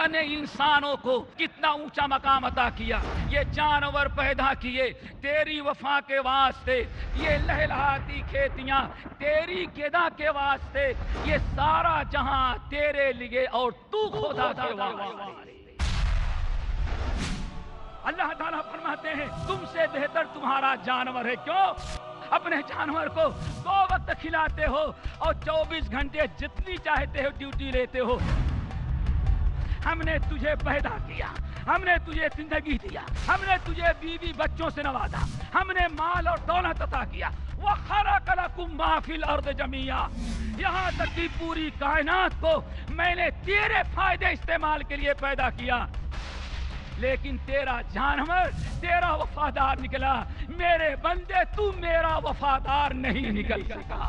نے انسانوں کو کتنا اونچا مقام عطا کیا. یہ جانور پیدا کیے تیری وفا کے واسطے، یہ لہلہاتی کھیتیاں تیری گدا کے واسطے، یہ سارا جہاں تیرے لیے اور تو خدا کے واسطے. اللہ تعالیٰ فرماتے ہیں تم سے بہتر تمہارا جانور ہے. کیوں؟ اپنے جانور کو 2 وقت کھلاتے ہو اور 24 گھنٹے جتنی چاہتے ہو ڈیوٹی لیتے ہو. ہم نے تجھے پیدا کیا، ہم نے تجھے زندگی دیا، ہم نے تجھے بیوی بچوں سے نوازا، ہم نے مال اور دولت عطا کیا. وَخَلَقَ لَكُم مَّا فِي الْأَرْضِ جَمِيعًا، یہاں تک کہ پوری کائنات کو میں نے تیرے فائدے استعمال کے لیے پیدا کیا. لیکن تیرا جانور تیرا وفادار نکلا. میرے بندے تو میرا وفادار نہیں نکل سکا.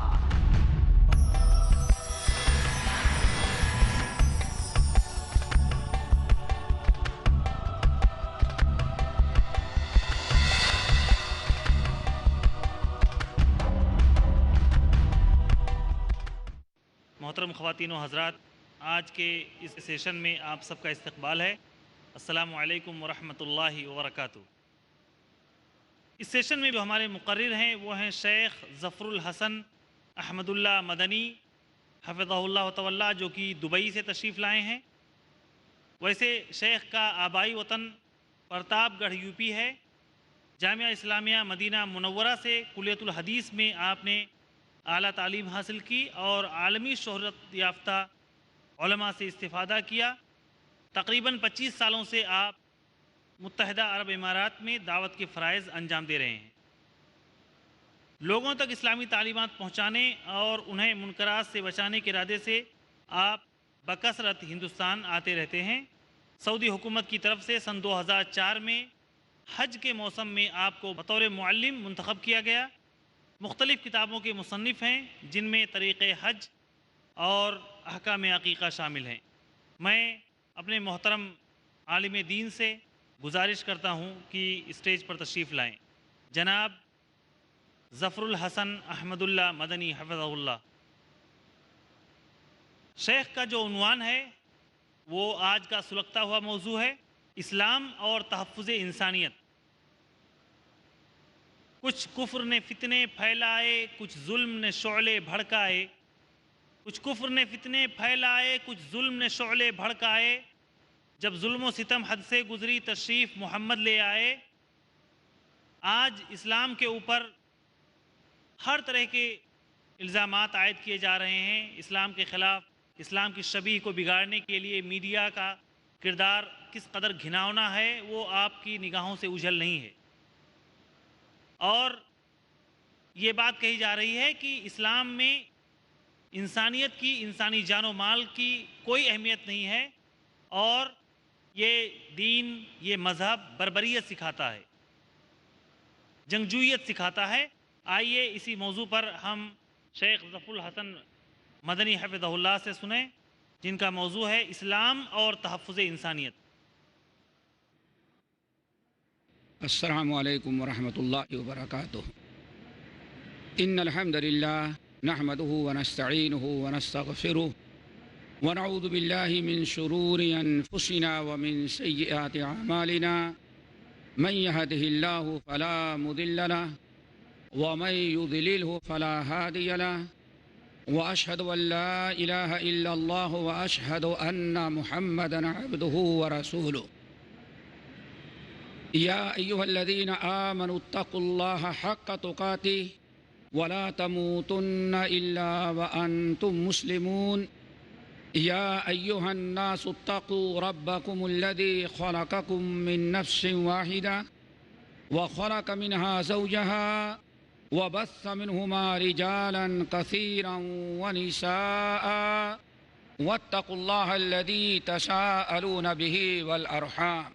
محترم خواتین و حضرات، آج کے اس سیشن میں آپ سب کا استقبال ہے. السلام علیکم ورحمۃ اللہ وبرکاتہ. اس سیشن میں جو ہمارے مقرر ہیں وہ ہیں شیخ ظفر الحسن احمد اللہ مدنی حفظہ اللہ تعالی، جو کہ دبئی سے تشریف لائے ہیں. ویسے شیخ کا آبائی وطن پرتاپ گڑھ یو پی ہے. جامعہ اسلامیہ مدینہ منورہ سے کلیۃ الحدیث میں آپ نے اعلیٰ تعلیم حاصل کی اور عالمی شہرت یافتہ علماء سے استفادہ کیا. تقریباً 25 سالوں سے آپ متحدہ عرب امارات میں دعوت کے فرائض انجام دے رہے ہیں. لوگوں تک اسلامی تعلیمات پہنچانے اور انہیں منکرات سے بچانے کے ارادے سے آپ بکثرت ہندوستان آتے رہتے ہیں. سعودی حکومت کی طرف سے سن 2004 میں حج کے موسم میں آپ کو بطور معلم منتخب کیا گیا. مختلف کتابوں کے مصنف ہیں جن میں طریق حج اور احکام عقیقہ شامل ہیں. میں اپنے محترم عالم دین سے گزارش کرتا ہوں کہ اسٹیج پر تشریف لائیں. جناب ظفر الحسن احمد اللہ مدنی حفظہ اللہ. شیخ کا جو عنوان ہے وہ آج کا سلگتا ہوا موضوع ہے، اسلام اور تحفظ انسانیت. کچھ کفر نے فتنے پھیلائے، کچھ ظلم نے شعلے بھڑکائے. کچھ کفر نے فتنے پھیلائے، کچھ ظلم نے شعلے بھڑکائے. جب ظلم و ستم حد سے گزری تشریف محمد لے آئے. آج اسلام کے اوپر ہر طرح کے الزامات عائد کیے جا رہے ہیں. اسلام کے خلاف، اسلام کی شبیہ کو بگاڑنے کے لیے میڈیا کا کردار کس قدر گھناؤنا ہے وہ آپ کی نگاہوں سے اوجھل نہیں ہے. اور یہ بات کہی جا رہی ہے کہ اسلام میں انسانیت کی، انسانی جان و مال کی کوئی اہمیت نہیں ہے اور یہ دین، یہ مذہب بربریت سکھاتا ہے، جنگجویت سکھاتا ہے. آئیے اسی موضوع پر ہم شیخ ظفر الحسن مدنی حفظہ اللہ سے سنیں جن کا موضوع ہے اسلام اور تحفظ انسانیت. السلام علیکم ورحمۃ اللہ وبرکاتہ. ان الحمد للہ نحمده ونستعینه ونستغفره ونعوذ باللہ من شرور انفسنا ومن سیئات اعمالنا. من يهده الله فلا مضل له ومن يضلله فلا هادي له. واشهد ان لا اله الا الله واشهد ان محمدا عبده ورسوله. يا أيها الذين آمنوا اتقوا الله حق تقاته ولا تموتن إلا وأنتم مسلمون. يا أيها الناس اتقوا ربكم الذي خلقكم من نفس واحدة وخلق منها زوجها وبث منهما رجالا كثيرا ونساء واتقوا الله الذي تساءلون به والأرحام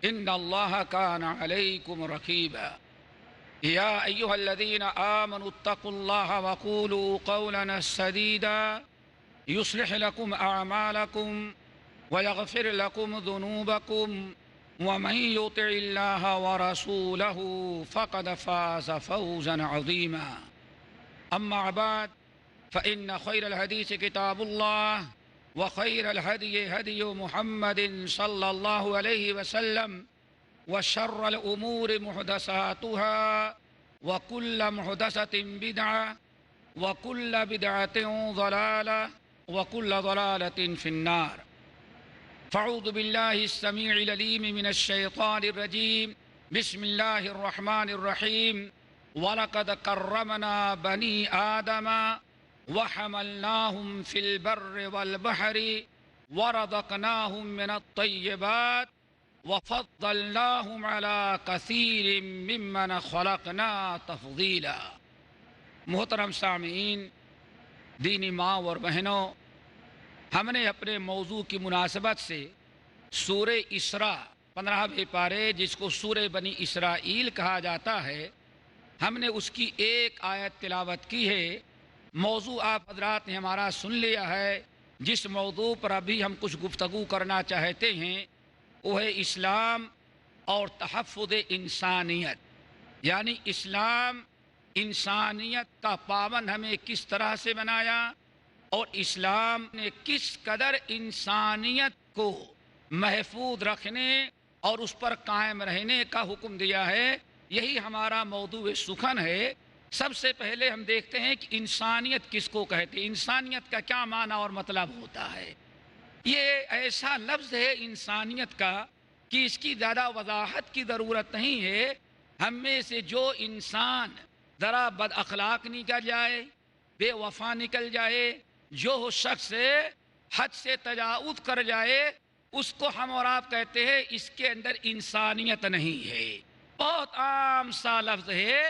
إن الله كان عليكم رقيبا. يا أيها الذين آمنوا اتقوا الله وقولوا قولا سديدا يصلح لكم أعمالكم ويغفر لكم ذنوبكم ومن يطع الله ورسوله فقد فاز فوزا عظيما. أما بعد فإن خير الحديث كتاب الله وخير الهدي هدي محمد صلى الله عليه وسلم وشر الأمور محدثاتها وكل محدثة بدعة وكل بدعة ضلالة وكل ضلالة في النار. فاعوذ بالله السميع العليم من الشيطان الرجيم. بسم الله الرحمن الرحيم. ولقد كرمنا بني آدم وحملناهم في البر والبحر ورزقناهم من الطيبات وفضلناهم على كثير ممن خلقنا تفضیلا. محترم سامعین، دینی ماں اور بہنوں، ہم نے اپنے موضوع کی مناسبت سے سورہ اسراء 15ویں پارے، جس کو سورہ بنی اسرائیل کہا جاتا ہے، ہم نے اس کی ایک آیت تلاوت کی ہے. موضوع آپ حضرات نے ہمارا سن لیا ہے. جس موضوع پر ابھی ہم کچھ گفتگو کرنا چاہتے ہیں وہ ہے اسلام اور تحفظ انسانیت. یعنی اسلام انسانیت کا پابند ہمیں کس طرح سے بنایا اور اسلام نے کس قدر انسانیت کو محفوظ رکھنے اور اس پر قائم رہنے کا حکم دیا ہے. یہی ہمارا موضوع سخن ہے. سب سے پہلے ہم دیکھتے ہیں کہ انسانیت کس کو کہتے ہیں، انسانیت کا کیا معنی اور مطلب ہوتا ہے. یہ ایسا لفظ ہے انسانیت کا کہ اس کی زیادہ وضاحت کی ضرورت نہیں ہے. ہم میں سے جو انسان ذرا بد اخلاق نکل جائے، بے وفا نکل جائے، جو شخص حد سے تجاوز کر جائے، اس کو ہم اور آپ کہتے ہیں اس کے اندر انسانیت نہیں ہے. بہت عام سا لفظ ہے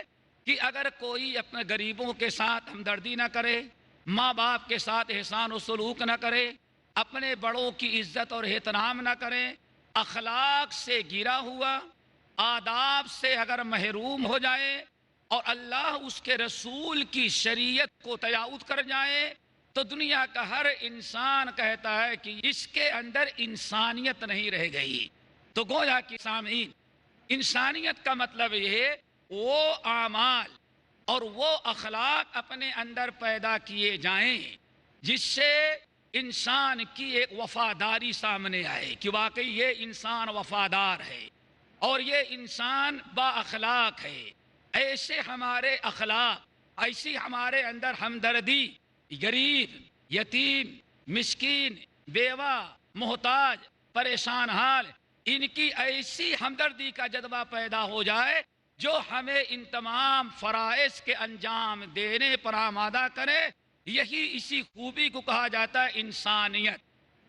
کہ اگر کوئی اپنے غریبوں کے ساتھ ہمدردی نہ کرے، ماں باپ کے ساتھ احسان و سلوک نہ کرے، اپنے بڑوں کی عزت اور احترام نہ کرے، اخلاق سے گرا ہوا، آداب سے اگر محروم ہو جائے اور اللہ اس کے رسول کی شریعت کو تجاوز کر جائے، تو دنیا کا ہر انسان کہتا ہے کہ اس کے اندر انسانیت نہیں رہ گئی. تو گویا کہ سامعین، انسانیت کا مطلب یہ ہے وہ اعمال اور وہ اخلاق اپنے اندر پیدا کیے جائیں جس سے انسان کی ایک وفاداری سامنے آئے کہ واقعی یہ انسان وفادار ہے اور یہ انسان با اخلاق ہے. ایسے ہمارے اخلاق، ایسی ہمارے اندر ہمدردی، غریب، یتیم، مسکین، بیوہ، محتاج، پریشان حال، ان کی ایسی ہمدردی کا جذبہ پیدا ہو جائے جو ہمیں ان تمام فرائض کے انجام دینے پر آمادہ کرے. یہی اسی خوبی کو کہا جاتا ہے انسانیت.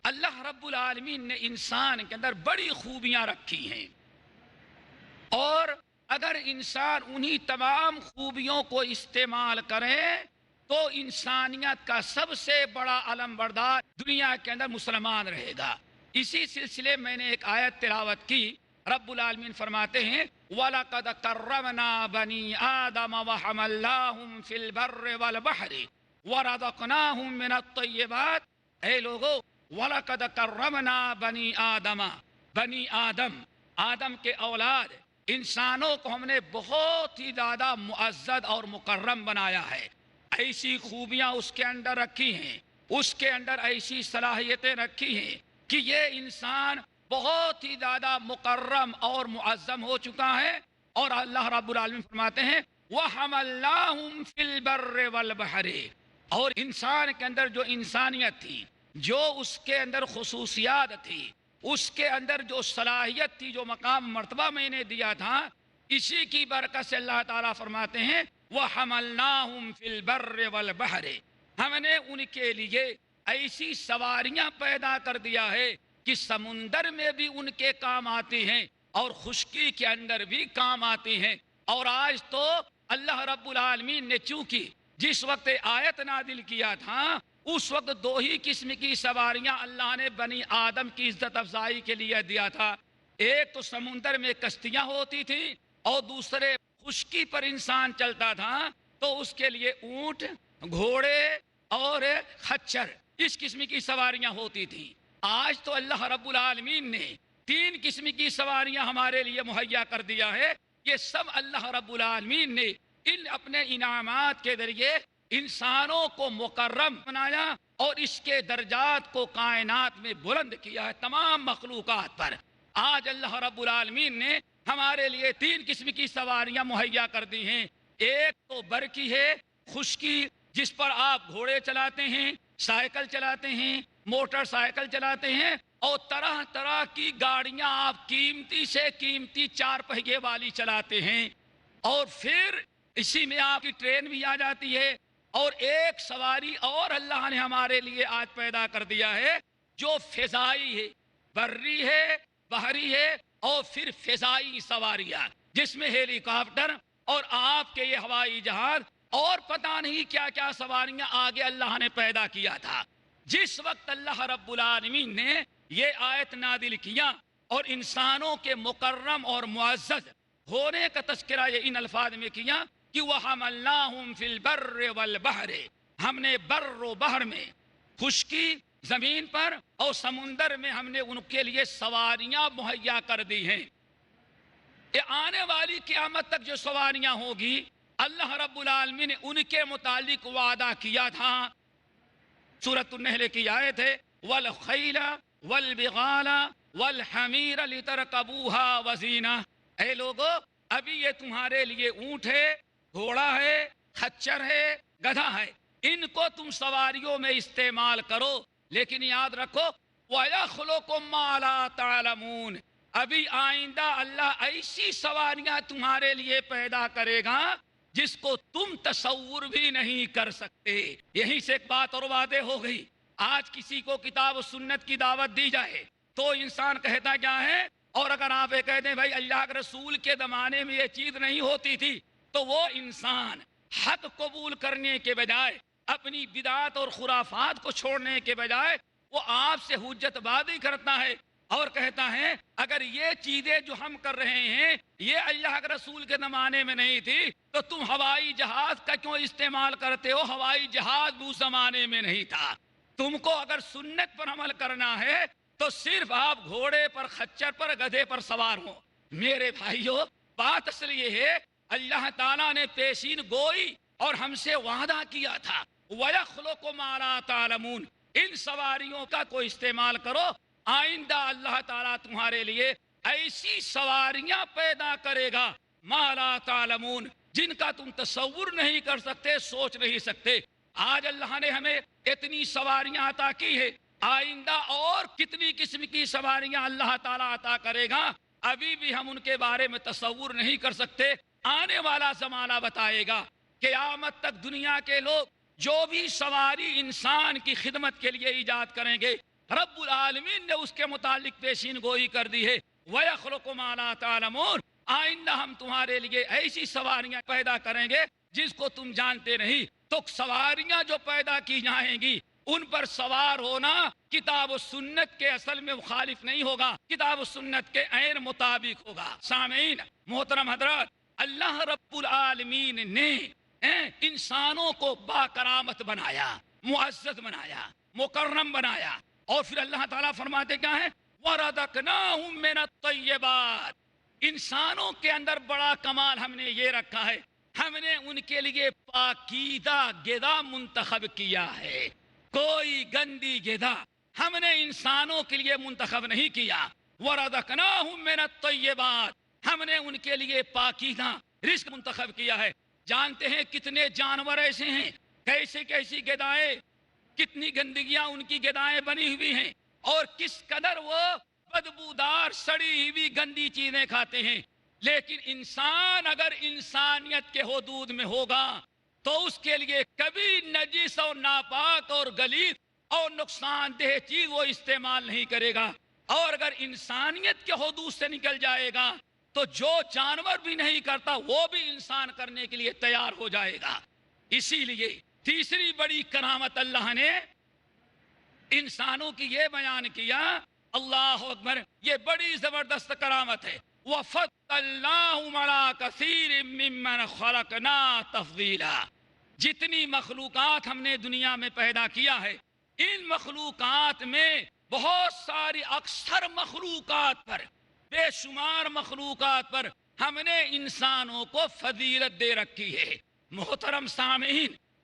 اللہ رب العالمین نے انسان کے اندر بڑی خوبیاں رکھی ہیں، اور اگر انسان انہی تمام خوبیوں کو استعمال کرے تو انسانیت کا سب سے بڑا علم بردار دنیا کے اندر مسلمان رہے گا. اسی سلسلے میں نے ایک آیت تلاوت کی. رب العالمین فرماتے ہیں وَلَقَدْ كَرَّمْنَا بَنِي آدَمَ وَحَمَلْنَاهُمْ فِي الْبَرِّ وَالْبَحْرِ وَرَزَقْنَاهُمْ مِنَ الطَّيِّبَاتِ. اے لوگو، وَلَقَدْ كَرَّمْنَا بَنِي آدَمَ، بنی آدم، آدم کے اولاد، انسانوں کو ہم نے بہت ہی زیادہ معزز اور مکرم بنایا ہے. ایسی خوبیاں اس کے اندر رکھی ہیں، اس کے اندر ایسی صلاحیتیں رکھی ہیں کہ یہ انسان بہت ہی زیادہ مکرم اور معظم ہو چکا ہے. اور اللہ رب العالمین فرماتے ہیں وَحَمَلْنَاهُمْ فِي الْبَرِّ وَالْبَحْرِ. اور انسان کے اندر جو انسانیت تھی، جو اس کے اندر خصوصیات تھی، اس کے اندر جو صلاحیت تھی، جو مقام مرتبہ میں نے دیا تھا، اسی کی برکت سے اللہ تعالیٰ فرماتے ہیں وَحَمَلْنَاهُمْ فِي الْبَرِّ وَالْبَحْرِ. ہم نے ان کے لیے ایسی سواریاں پیدا کر دیا ہے کہ سمندر میں بھی ان کے کام آتی ہیں اور خشکی کے اندر بھی کام آتی ہیں. اور آج تو اللہ رب العالمین نے چونکہ جس وقت آیت نازل کیا تھا اس وقت دو ہی قسم کی سواریاں اللہ نے بنی آدم کی عزت افزائی کے لیے دیا تھا. ایک تو سمندر میں کشتیاں ہوتی تھیں اور دوسرے خشکی پر انسان چلتا تھا تو اس کے لیے اونٹ، گھوڑے اور خچر، اس قسم کی سواریاں ہوتی تھیں. آج تو اللہ رب العالمین نے 3 قسم کی سواریاں ہمارے لیے مہیا کر دیا ہے. یہ سب اللہ رب العالمین نے ان اپنے انعامات کے ذریعے انسانوں کو مکرم بنایا اور اس کے درجات کو کائنات میں بلند کیا ہے تمام مخلوقات پر. آج اللہ رب العالمین نے ہمارے لیے 3 قسم کی سواریاں مہیا کر دی ہیں. ایک تو برقی ہے، خشکی، جس پر آپ گھوڑے چلاتے ہیں، سائیکل چلاتے ہیں، موٹر سائیکل چلاتے ہیں، اور طرح طرح کی گاڑیاں آپ قیمتی سے قیمتی 4 پہیے والی چلاتے ہیں. اور پھر اسی میں آپ کی ٹرین بھی آ جاتی ہے. اور ایک سواری اور اللہ نے ہمارے لیے آج پیدا کر دیا ہے جو فضائی ہے، بری ہے، بحری ہے، اور پھر فضائی سواریاں جس میں ہیلی کاپٹر اور آپ کے یہ ہوائی جہاز اور پتہ نہیں کیا کیا سواریاں آگے اللہ نے پیدا کیا تھا. جس وقت اللہ رب العالمین نے یہ آیت نازل کیا اور انسانوں کے مکرم اور معزز ہونے کا تذکرہ یہ ان الفاظ میں کیا کہ وَحَمَلْنَاهُمْ فِي الْبَرِّ وَالْبَحْرِ، ہم نے بر و بحر میں، خشکی زمین پر اور سمندر میں ہم نے ان کے لیے سواریاں مہیا کر دی ہیں. یہ آنے والی قیامت تک جو سواریاں ہوگی اللہ رب العالمین نے ان کے متعلق وعدہ کیا تھا. سورۃ النحل کی آیت ہے وَالْخَيْلَ وَالْبِغَالَ وَالْحَمِيرَ لِتَرْكَبُوهَا وَزِينَةً، اے لوگو ابھی یہ تمہارے لیے اونٹ ہے، گھوڑا ہے، خچر ہے، گدھا ہے، ان کو تم سواریوں میں استعمال کرو، لیکن یاد رکھو وَيَخْلُقُ مَا لَا تَعْلَمُونَ، ابھی آئندہ اللہ ایسی سواریاں تمہارے لیے پیدا کرے گا جس کو تم تصور بھی نہیں کر سکتے. یہیں سے ایک بات اور واضح ہو گئی. آج کسی کو کتاب و سنت کی دعوت دی جائے تو انسان کہتا کیا ہے، اور اگر آپ یہ کہہ دیں بھائی اللہ کے رسول کے زمانے میں یہ چیز نہیں ہوتی تھی، تو وہ انسان حق قبول کرنے کے بجائے، اپنی بدعات اور خرافات کو چھوڑنے کے بجائے وہ آپ سے حجت بازی کرتا ہے اور کہتا ہے اگر یہ چیزیں جو ہم کر رہے ہیں یہ اللہ کے رسول کے زمانے میں نہیں تھی تو تم ہوائی جہاز کا کیوں استعمال کرتے ہو؟ ہوائی جہاز اس زمانے میں نہیں تھا. تم کو اگر سنت پر عمل کرنا ہے تو صرف آپ گھوڑے پر، خچر پر، گدھے پر سوار ہو. میرے بھائیو، بات اصل یہ ہے اللہ تعالیٰ نے پیشین گوئی اور ہم سے وعدہ کیا تھا وَيَخْلُقُ مَا لَا تَعْلَمُونَ، ان سواریوں کا کوئی استعمال کرو، آئندہ اللہ تعالیٰ تمہارے لیے ایسی سواریاں پیدا کرے گا مَا لَا تَعْلَمُونَ، جن کا تم تصور نہیں کر سکتے، سوچ نہیں سکتے. آج اللہ نے ہمیں اتنی سواریاں عطا کی ہے، آئندہ اور کتنی قسم کی سواریاں اللہ تعالیٰ عطا کرے گا ابھی بھی ہم ان کے بارے میں تصور نہیں کر سکتے. آنے والا زمانہ بتائے گا. قیامت تک دنیا کے لوگ جو بھی سواری انسان کی خدمت کے لیے ایجاد کریں گے رب العالمین نے اس کے متعلق پیشین گوئی کر دی ہے وَيَخْلُقُ مَا لَا تَعْلَمُونَ، آئندہ ہم تمہارے لیے ایسی سواریاں پیدا کریں گے جس کو تم جانتے نہیں. تو سواریاں جو پیدا کی جائیں گی ان پر سوار ہونا کتاب و سنت کے اصل میں مخالف نہیں ہوگا، کتاب و سنت کے عین مطابق ہوگا. سامعین محترم حضرات، اللہ رب العالمین نے انسانوں کو با کرامت بنایا، معزز بنایا، مکرم بنایا، اور پھر اللہ تعالیٰ فرماتے کیا ہے وَرَزَقْنَاهُم مِّنَ الطَّيِّبَاتِ، انسانوں کے اندر بڑا کمال ہم نے یہ رکھا ہے، ہم نے ان کے لیے پاکیزہ غذا منتخب کیا ہے. کوئی گندی غذا ہم نے انسانوں کے لیے منتخب نہیں کیا. وَرَزَقْنَاهُم مِّنَ الطَّيِّبَاتِ، ہم نے ان کے لیے پاکیزہ رزق منتخب کیا ہے. جانتے ہیں کتنے جانور ایسے ہیں، کیسی کیسی غذائیں، کتنی گندگیاں ان کی غذائیں بنی ہوئی ہیں، اور کس قدر وہ بدبودار سڑی ہوئی گندی چیزیں کھاتے ہیں. لیکن انسان اگر انسانیت کے حدود میں ہوگا تو اس کے لیے کبھی نجس اور ناپاک اور غلیظ اور نقصان دہ چیز وہ استعمال نہیں کرے گا. اور اگر انسانیت کے حدود سے نکل جائے گا تو جو جانور بھی نہیں کرتا وہ بھی انسان کرنے کے لیے تیار ہو جائے گا. اسی لیے تیسری بڑی کرامت اللہ نے انسانوں کی یہ بیان کیا، اللہ اکبر، یہ بڑی زبردست کرامت ہے. وَفَضَّلْنَاهُمْ عَلَىٰ كَثِيرٍ مِّمَّنْ خَلَقْنَا تَفْضِيلًا، جتنی مخلوقات ہم نے دنیا میں پیدا کیا ہے ان مخلوقات میں بہت ساری اکثر مخلوقات پر، بے شمار مخلوقات پر ہم نے انسانوں کو فضیلت دے رکھی ہے. محترم سامعین،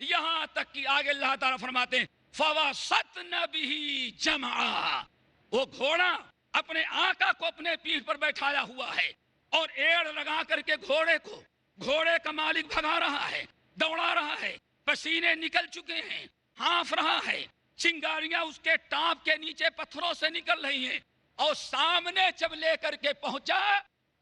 یہاں تک کہ آگے اللہ تعالیٰ فرماتے ہیں فَوَسَطْنَ بِهِ جَمْعًا، وہ گھوڑا اپنے آقا کو اپنے پیٹھ پر بیٹھایا ہوا ہے اور ایڑ لگا کر کے گھوڑے کا مالک بھگا رہا ہے، دوڑا رہا ہے، پسینے نکل چکے ہیں، ہانف رہا ہے، چنگاریاں اس کے ٹانپ کے نیچے پتھروں سے نکل رہی ہیں، اور سامنے جب لے کر کے پہنچا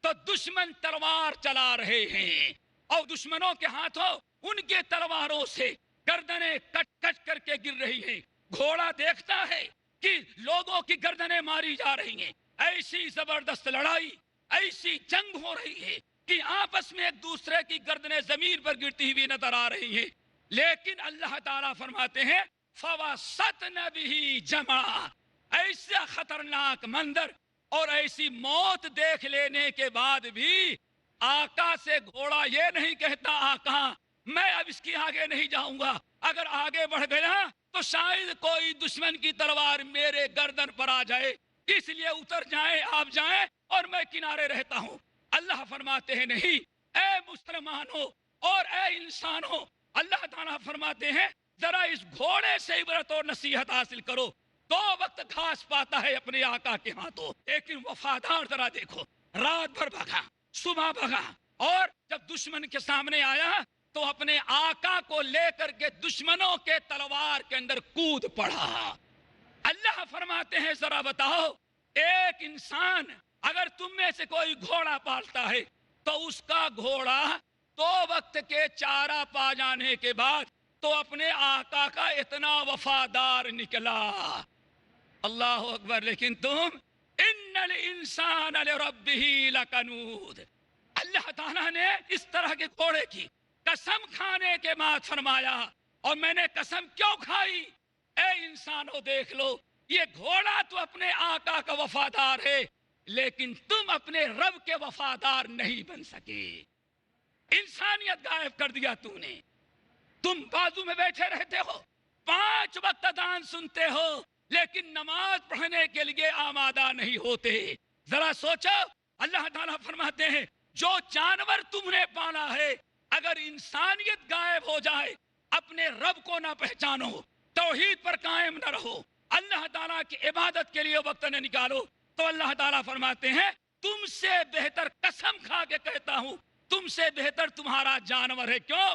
تو دشمن تلوار چلا رہے ہیں اور دشمنوں کے ہاتھوں ان کے تلواروں سے گردنیں کٹ کٹ کر کے گر رہی ہیں۔ گھوڑا دیکھتا ہے کہ لوگوں کی گردنیں ماری جا رہی ہیں، ایسی زبردست لڑائی، ایسی جنگ ہو رہی ہے کہ آپس میں ایک دوسرے کی گردنیں زمین پر گرتی ہوئی نظر آ رہی ہیں، لیکن اللہ تعالیٰ فرماتے ہیں فَوَسَطْنَ بِهِ جَمْعًا، ایسا خطرناک منظر اور ایسی موت دیکھ لینے کے بعد بھی آقا سے گھوڑا یہ نہیں کہتا آقا میں اب اس کی آگے نہیں جاؤں گا، اگر آگے بڑھ گیا تو شاید کوئی دشمن کی تلوار میرے گردن پر آ جائے، اس لیے اتر جائیں آپ جائیں اور میں کنارے رہتا ہوں۔ اللہ فرماتے ہیں نہیں، اے مسلمانوں اور اے انسانوں، اللہ تعالیٰ فرماتے ہیں ذرا اس گھوڑے سے عبرت اور نصیحت حاصل کرو، 2 وقت گھاس پاتا ہے اپنے آقا کے ہاتھوں، لیکن وفادار ذرا دیکھو، رات بھر بھگا، صبح بھگا، اور جب دشمن کے سامنے آیا تو اپنے آقا کو لے کر کے دشمنوں کے تلوار کے اندر کود پڑا۔ اللہ فرماتے ہیں ذرا بتاؤ، ایک انسان اگر تم میں سے کوئی گھوڑا پالتا ہے تو اس کا گھوڑا 2 وقت کے چارہ پا جانے کے بعد تو اپنے آقا کا اتنا وفادار نکلا، اللہ اکبر، لیکن تم ان الانسان لربہ لکنود، اللہ تعالیٰ نے اس طرح کے گھوڑے کی قسم کھانے کے بعد فرمایا، اور میں نے قسم کیوں کھائی؟ اے انسانوں دیکھ لو، یہ گھوڑا تو اپنے آقا کا وفادار ہے لیکن تم اپنے رب کے وفادار نہیں بن سکے، انسانیت غائب کر دیا تو نے، تم بازو میں بیٹھے رہتے ہو، 5 وقت اذان سنتے ہو لیکن نماز پڑھنے کے لیے آمادہ نہیں ہوتے۔ ذرا سوچو، اللہ تعالیٰ فرماتے ہیں جو جانور تم نے پالا ہے اگر انسانیت غائب ہو جائے، اپنے رب کو نہ پہچانو، توحید پر قائم نہ رہو، اللہ تعالیٰ کی عبادت کے لیے وقت نہ نکالو، تو اللہ تعالیٰ فرماتے ہیں تم سے بہتر قسم کھا کے کہتا ہوں تم سے بہتر تمہارا جانور ہے۔ کیوں؟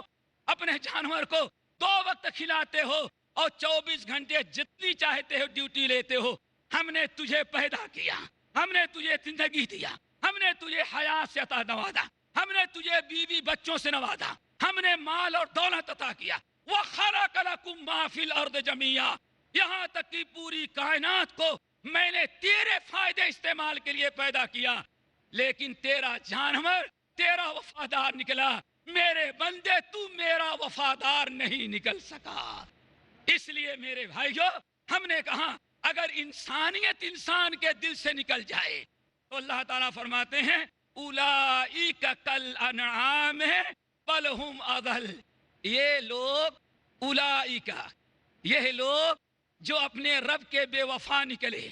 اپنے جانور کو 2 وقت کھلاتے ہو اور 24 گھنٹے جتنی چاہتے ہو ڈیوٹی لیتے ہو۔ ہم نے تجھے پیدا کیا، ہم نے تجھے زندگی دیا، ہم نے تجھے حیات سے عطا نوازا، ہم نے تجھے بیوی بچوں سے نوازا، ہم نے مال اور دولت عطا کیا، وَخَلَقَ لَكُم مَّا فِي الْأَرْضِ جَمِيعًا، یہاں تک کہ پوری کائنات کو میں نے تیرے فائدے استعمال کے لیے پیدا کیا، لیکن تیرا جانور تیرا وفادار نکلا، میرے بندے تو میرا وفادار نہیں نکل سکا۔ اس لیے میرے بھائیو، ہم نے کہا اگر انسانیت انسان کے دل سے نکل جائے تو اللہ تعالیٰ فرماتے ہیں اولئک کالانعام بل ہم اضل، یہ لوگ اولئک، یہ لوگ جو اپنے رب کے بے وفا نکلے،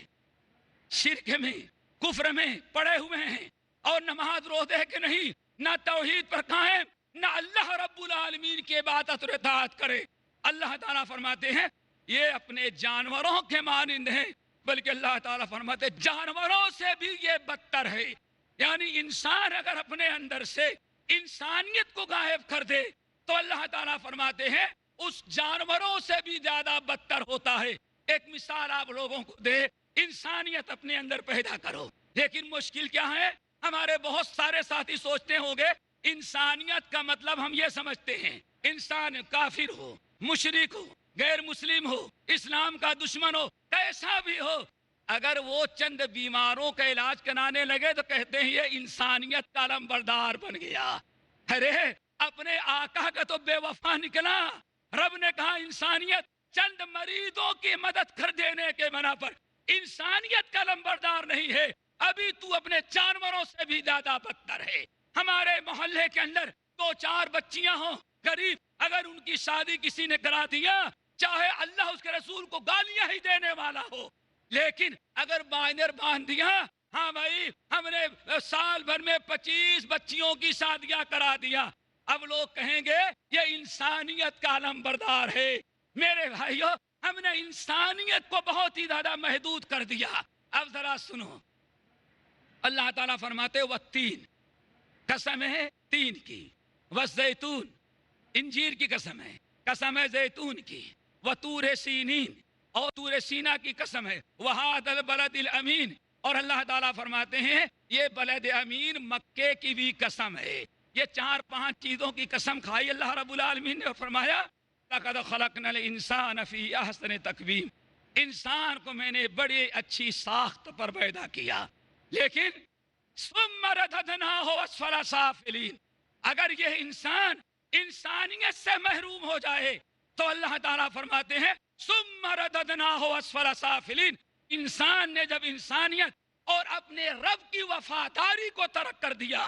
شرک میں کفر میں پڑے ہوئے ہیں اور نماز روزے کے نہیں، نہ توحید پر قائم، نہ اللہ رب العالمین کی عبادت اور اطاعت کرے، اللہ تعالیٰ فرماتے ہیں یہ اپنے جانوروں کے مانند ہیں، بلکہ اللہ تعالیٰ فرماتے ہیں جانوروں سے بھی یہ بدتر ہے۔ یعنی انسان اگر اپنے اندر سے انسانیت کو غائب کر دے تو اللہ تعالیٰ فرماتے ہیں اس جانوروں سے بھی زیادہ بدتر ہوتا ہے۔ ایک مثال آپ لوگوں کو دے، انسانیت اپنے اندر پیدا کرو، لیکن مشکل کیا ہے؟ ہمارے بہت سارے ساتھی سوچتے ہوں گے انسانیت کا مطلب ہم یہ سمجھتے ہیں انسان کافر ہو، مشرک ہو، غیر مسلم ہو، اسلام کا دشمن ہو، کیسا بھی ہو، اگر وہ چند بیماروں کا علاج کرانے لگے تو کہتے ہیں یہ انسانیت کا علمبردار بن گیا۔ ارے اپنے آقا کا تو بے وفا نکلا، رب نے کہا انسانیت چند مریضوں کی مدد کر دینے کے بنا پر انسانیت کا علمبردار نہیں ہے، ابھی تو اپنے جانوروں سے بھی زیادہ بدتر ہے۔ ہمارے محلے کے اندر 2-4 بچیاں ہوں غریب، اگر ان کی شادی کسی نے کرا دیا، چاہے اللہ اس کے رسول کو گالیاں ہی دینے والا ہو، لیکن اگر بائنر باندھ دیا، ہاں بھائی ہم نے سال بھر میں 25 بچیوں کی شادیاں کرا دیا، اب لوگ کہیں گے یہ انسانیت کا علمبردار ہے. میرے بھائیو، ہم نے انسانیت کو بہت ہی زیادہ محدود کر دیا. اب ذرا سنو، اللہ تعالیٰ فرماتے والتین، قسم ہے تین کی، والزیتون، انجیر کی قسم ہے زیتون کی، وطور سینین، اور طور سینا کی قسم ہے، وہذا البلد الامین، اور اللہ تعالیٰ فرماتے ہیں یہ بلد امین مکے کی بھی قسم ہے. یہ 4-5 چیزوں کی قسم کھائی اللہ رب العالمین نے اور فرمایا لقد خلقنا الانسان فی احسن تقویم، انسان کو میں نے بڑی اچھی ساخت پر پیدا کیا. لیکن ثم رددناہ اسفل سافلین، اگر یہ انسان انسانیت سے محروم ہو جائے تو اللہ تعالیٰ فرماتے ہیں ثم رددناہ اسفل سافلین، انسان نے جب انسانیت اور اپنے رب کی وفاداری کو ترک کر دیا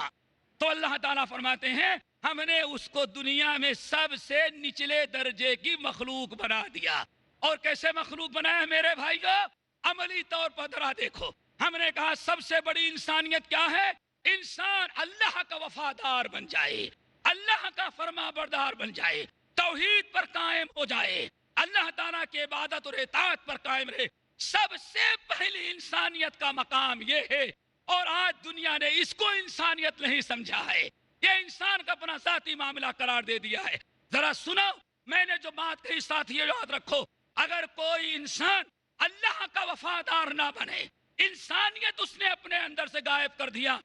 تو اللہ تعالیٰ فرماتے ہیں ہم نے اس کو دنیا میں سب سے نچلے درجے کی مخلوق بنا دیا. اور کیسے مخلوق بنایا میرے بھائیو؟ عملی طور پر ذرا دیکھو. ہم نے کہا سب سے بڑی انسانیت کیا ہے؟ انسان اللہ کا وفادار بن جائے، اللہ کا فرما بردار بن جائے، توحید پر قائم ہو جائے، اللہ تعالیٰ کی عبادت اور اطاعت پر قائم رہے. سب سے پہلی انسانیت کا مقام یہ ہے، اور آج دنیا نے اس کو انسانیت نہیں سمجھا ہے، یہ انسان کا اپنا ذاتی معاملہ قرار دے دیا ہے. ذرا سنو، میں نے جو بات کہی ساتھیو یاد رکھو، اگر کوئی انسان اللہ کا وفادار نہ بنے، انسانیت اس نے اپنے اندر سے غائب کر دیا،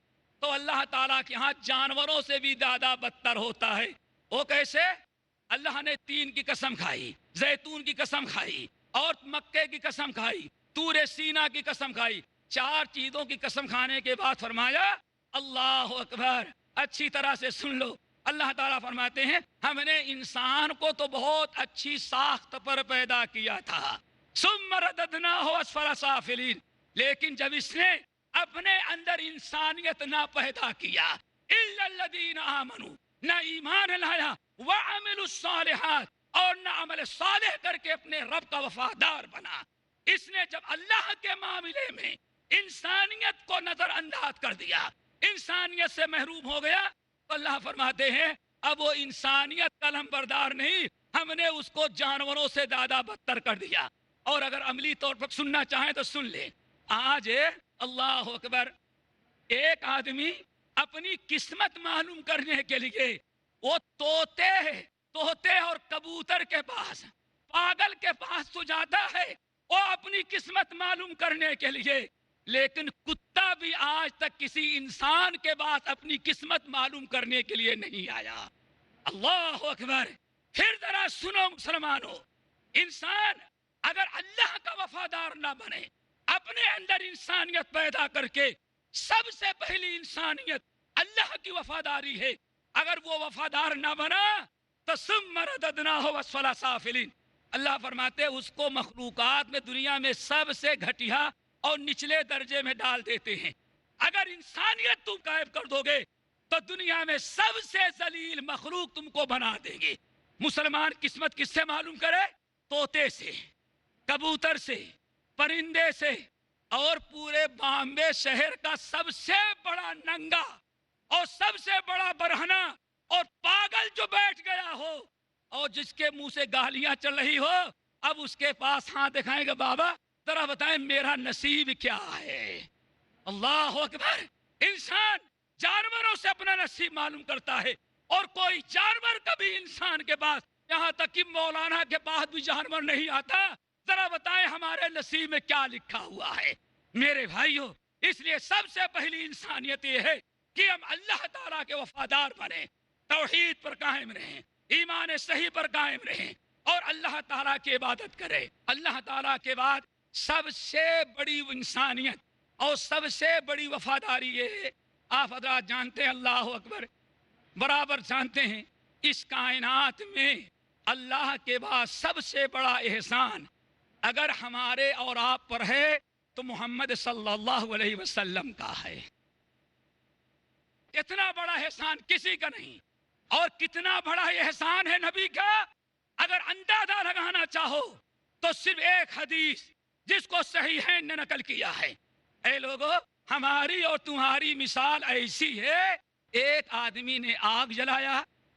تو اللہ تعالیٰ کے ہاں جانوروں سے بھی زیادہ بدتر ہوتا ہے. وہ کیسے؟ اللہ نے تین کی قسم کھائی، زیتون کی قسم کھائی، اور مکے کی قسم کھائی، طور سینا کی قسم کھائی. 4 چیزوں کی قسم کھانے کے بعد فرمایا اللہ اکبر. اچھی طرح سے سن لو، اللہ تعالیٰ فرماتے ہیں ہم نے انسان کو تو بہت اچھی ساخت پر پیدا کیا تھا، ثم رددناہ اسفل سافلین، لیکن جب اس نے اپنے اندر انسانیت نہ پیدا کیا، الا الذین آمنوا، نہ ایمان لایا، وعملوا الصالحات، اور نہ عمل صالح کر کے اپنے رب کا وفادار بنا. اس نے جب اللہ کے معاملے میں انسانیت کو نظر انداز کر دیا، انسانیت سے محروم ہو گیا، تو اللہ فرماتے ہیں اب وہ انسانیت کا علمبردار نہیں، ہم نے اس کو جانوروں سے زیادہ بدتر کر دیا. اور اگر عملی طور پر سننا چاہیں تو سن لیں. آج اللہ اکبر، ایک آدمی اپنی قسمت معلوم کرنے کے لیے وہ طوطے اور کبوتر کے پاس، پاگل کے پاس تو جاتا ہے وہ اپنی قسمت معلوم کرنے کے لیے، لیکن کتا بھی آج تک کسی انسان کے پاس اپنی قسمت معلوم کرنے کے لیے نہیں آیا. اللہ اکبر. پھر ذرا سنو مسلمانوں، انسان اگر اللہ کا وفادار نہ بنے، اپنے اندر انسانیت پیدا کر کے، سب سے پہلی انسانیت اللہ کی وفاداری ہے، اگر وہ وفادار نہ بنا تو ثم رددناہ اسفل سافلین، اللہ فرماتے اس کو مخلوقات میں دنیا میں سب سے گھٹیا اور نچلے درجے میں ڈال دیتے ہیں. اگر انسانیت تم قائم کر دو گے تو دنیا میں سب سے ذلیل مخلوق تم کو بنا دیں گے. مسلمان قسمت کس سے معلوم کرے؟ طوطے سے، کبوتر سے، پرندے سے، اور پورے بامبے شہر کا سب سے بڑا ننگا اور سب سے بڑا برہنہ اور پاگل جو بیٹھ گیا ہو اور جس کے منہ سے گالیاں چل رہی ہو، اب اس کے پاس ہاتھ دکھائیں گے بابا ذرا بتائیں میرا نصیب کیا ہے. اللہ اکبر. انسان جانوروں سے اپنا نصیب معلوم کرتا ہے، اور کوئی جانور کبھی انسان کے پاس، یہاں تک کہ مولانا کے پاس بھی جانور نہیں آتا. ذرا بتائیں ہمارے نصیب میں کیا لکھا ہوا ہے میرے بھائیوں. اس لیے سب سے پہلی انسانیت یہ ہے کہ ہم اللہ تعالیٰ کے وفادار بنیں، توحید پر قائم رہیں، ایمان صحیح پر قائم رہیں، اور اللہ تعالیٰ کی عبادت کریں. اللہ تعالیٰ کے بعد سب سے بڑی انسانیت اور سب سے بڑی وفاداری یہ ہے، آپ حضرات جانتے ہیں، اللہ اکبر، برابر جانتے ہیں، اس کائنات میں اللہ کے بعد سب سے بڑا احسان اگر ہمارے اور آپ پر ہے تو محمد صلی اللہ علیہ وسلم کا ہے. اتنا بڑا احسان کسی کا نہیں. اور کتنا بڑا احسان ہے نبی کا، اگر اندازہ لگانا چاہو تو صرف ایک حدیث جس کو صحیحین نے نقل کیا ہے. اے لوگو، ہماری اور تمہاری مثال ایسی ہے، ایک آدمی نے آگ جلایا،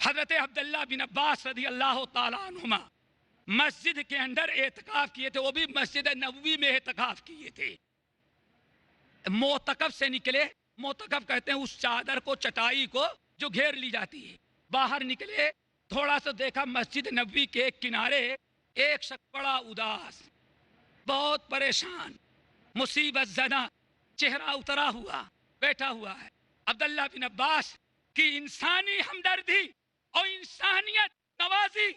حضرت عبداللہ بن عباس رضی اللہ تعالیٰ عنہما مسجد کے اندر اعتکاف کیے تھے، وہ بھی مسجد نبوی میں اعتکاف کیے تھے۔ معتکف سے نکلے، معتکف کہتے ہیں اس چادر کو، چٹائی کو جو گھیر لی جاتی ہے، باہر نکلے، تھوڑا سا دیکھا مسجد نبوی کے ایک کنارے ایک شخص بڑا اداس، بہت پریشان، مصیبت زدہ، چہرہ اترا ہوا بیٹھا ہوا ہے۔ عبداللہ بن عباس کی انسانی ہمدردی اور انسانیت نوازی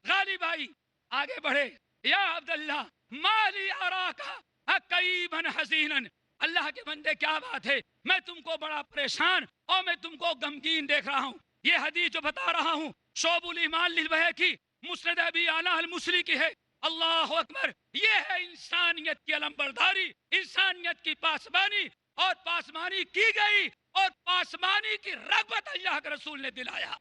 غالب آئی، آگے بڑھے، یا عبداللہ مالی اراکا کئیبن حزینن، اللہ کے بندے کیا بات ہے، میں تم کو بڑا پریشان اور میں تم کو غمگین دیکھ رہا ہوں۔ یہ حدیث جو بتا رہا ہوں شعب الایمان للبیہقی مسند ابی اعلی المصری کی ہے۔ اللہ اکبر، یہ ہے انسانیت کی علمبرداری، انسانیت کی پاسبانی، اور پاسبانی کی گئی اور پاسبانی کی رغبت اللہ کے رسول نے دلایا۔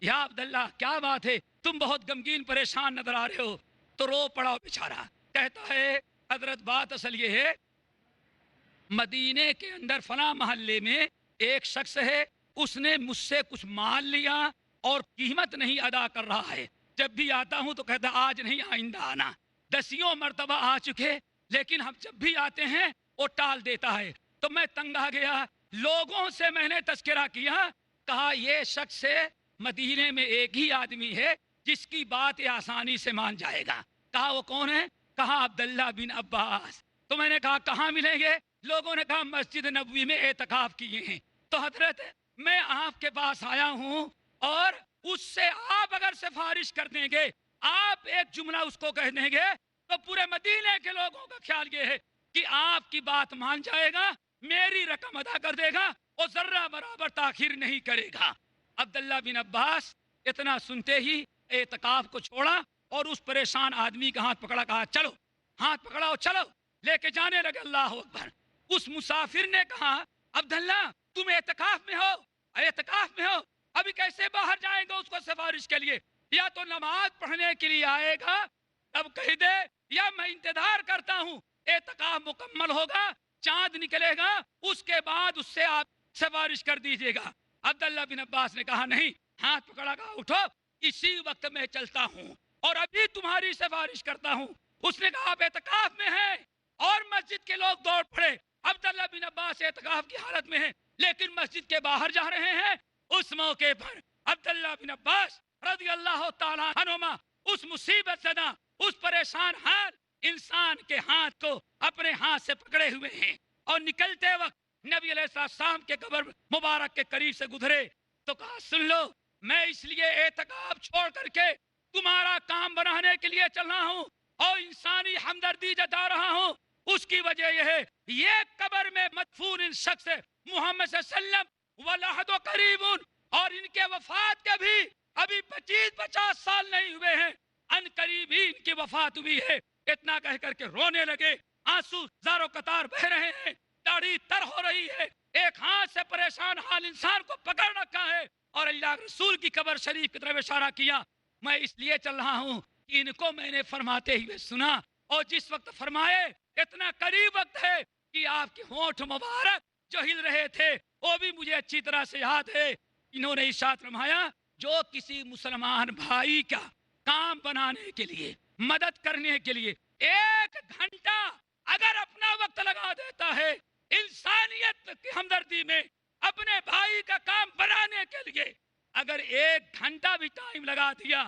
یا عبداللہ کیا بات ہے، تم بہت غمگین پریشان نظر آ رہے ہو، تو رو پڑا بیچارہ۔ کہتا ہے حضرت بات اصل یہ ہے، مدینے کے اندر فلاں محلے میں ایک شخص ہے، اس نے مجھ سے کچھ مال لیا اور قیمت نہیں ادا کر رہا ہے، جب بھی آتا ہوں تو کہتا آج نہیں آئندہ آنا، 10 مرتبہ آ چکے، لیکن ہم جب بھی آتے ہیں وہ ٹال دیتا ہے۔ تو میں تنگ آ گیا، لوگوں سے میں نے تذکرہ کیا، کہا یہ شخص ہے مدینے میں ایک ہی آدمی ہے جس کی بات یہ آسانی سے مان جائے گا۔ کہا وہ کون ہے؟ کہا عبداللہ بن عباس۔ تو میں نے کہا کہاں ملیں گے؟ لوگوں نے کہا مسجد نبوی میں اعتکاف کیے ہیں۔ تو حضرت میں آپ کے پاس آیا ہوں، اور اس سے آپ اگر سفارش کر دیں گے، آپ ایک جملہ اس کو کہہ دیں گے، تو پورے مدینے کے لوگوں کا خیال یہ ہے کہ آپ کی بات مان جائے گا، میری رقم ادا کر دے گا اور ذرہ برابر تاخیر نہیں کرے گا۔ عبداللہ بن عباس اتنا سنتے ہی اعتکاف کو چھوڑا اور اس پریشان آدمی کا ہاتھ پکڑا، کہا چلو، ہاتھ پکڑاؤ چلو، لے کے جانے لگے۔ اللہ اکبر۔ اس مسافر نے کہا عبداللہ تم اعتکاف میں ہو، اعتکاف میں ہو، ابھی کیسے باہر جائیں گے اس کو سفارش کے لیے؟ یا تو نماز پڑھنے کے لیے آئے گا تب کہہ دے، یا میں انتظار کرتا ہوں اعتکاف مکمل ہوگا، چاند نکلے گا، اس کے بعد اس سے آپ سفارش کر دیجئے گا۔ عبداللہ بن عباس نے کہا نہیں، ہاتھ پکڑا، کہا اٹھو، اسی وقت میں چلتا ہوں اور ابھی تمہاری سفارش کرتا ہوں۔ اس نے کہا آپ اعتکاف میں ہیں، اور مسجد کے لوگ دوڑ پڑے۔ عبداللہ بن عباس اعتکاف کی حالت میں ہیں لیکن مسجد کے باہر جا رہے ہیں۔ اس موقع پر عبداللہ بن عباس رضی اللہ تعالیٰ عنہما اس مصیبت زدہ، اس پریشان حال انسان کے ہاتھ کو اپنے ہاتھ سے پکڑے ہوئے ہیں، اور نکلتے وقت نبی علیہ السلام کے قبر مبارک کے قریب سے گزرے تو کہا سن لو، میں اس لیے اعتکاف چھوڑ کر کے تمہارا کام بنانے کے لیے چل رہا ہوں اور انسانی ہمدردی جتا رہا ہوں۔ اس کی وجہ یہ ہے، یہ قبر میں مدفون ان شخص محمد صلی اللہ علیہ وسلم والعہد قریب، اور ان کے وفات کے بھی ابھی 25-50 سال نہیں ہوئے ہیں، ان قریب ہی ان کی وفات ہوئی ہے۔ اتنا کہہ کر کے رونے لگے، آنسو زاروں قطار بہ رہے ہیں، داڑھی تر ہو رہی ہے، ایک ہاتھ سے پریشان حال انسان کو پکڑ رکھا ہے، اور اللہ کے رسول کی قبر شریف کی طرف اشارہ کیا۔ میں اس لیے چل رہا ہوں کہ ان کو میں نے فرماتے ہوئے سنا، اور جس وقت فرمائے اتنا قریب وقت ہے کہ آپ کے ہونٹ مبارک جو ہل رہے تھے وہ بھی مجھے اچھی طرح سے یاد ہے۔ انہوں نے ارشاد فرمایا جو کسی مسلمان بھائی کا کام بنانے کے لیے، مدد کرنے کے لیے 1 گھنٹہ اگر اپنا وقت لگا دیتا ہے انسانیت کی ہمدردی میں، اپنے بھائی کا کام بنانے کے لیے اگر 1 گھنٹہ بھی ٹائم لگا دیا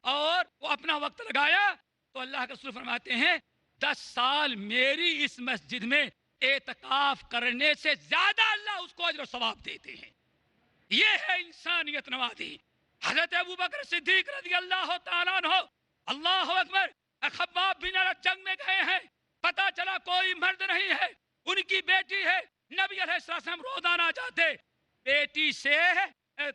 اور وہ اپنا وقت لگایا، تو اللہ کے رسول فرماتے ہیں 10 سال میری اس مسجد میں اعتکاف کرنے سے زیادہ اللہ اس کو اجر و ثواب دیتے ہیں۔ یہ ہے انسانیت نوازی۔ حضرت ابوبکر صدیق رضی اللہ تعالیٰ عنہ، اللہ اکبر، خباب بن عرت جنگ میں گئے ہیں، پتا چلا کوئی مرد نہیں ہے، ان کی بیٹی ہے، نبی علیہ السلام روزانہ جاتے، بیٹی سے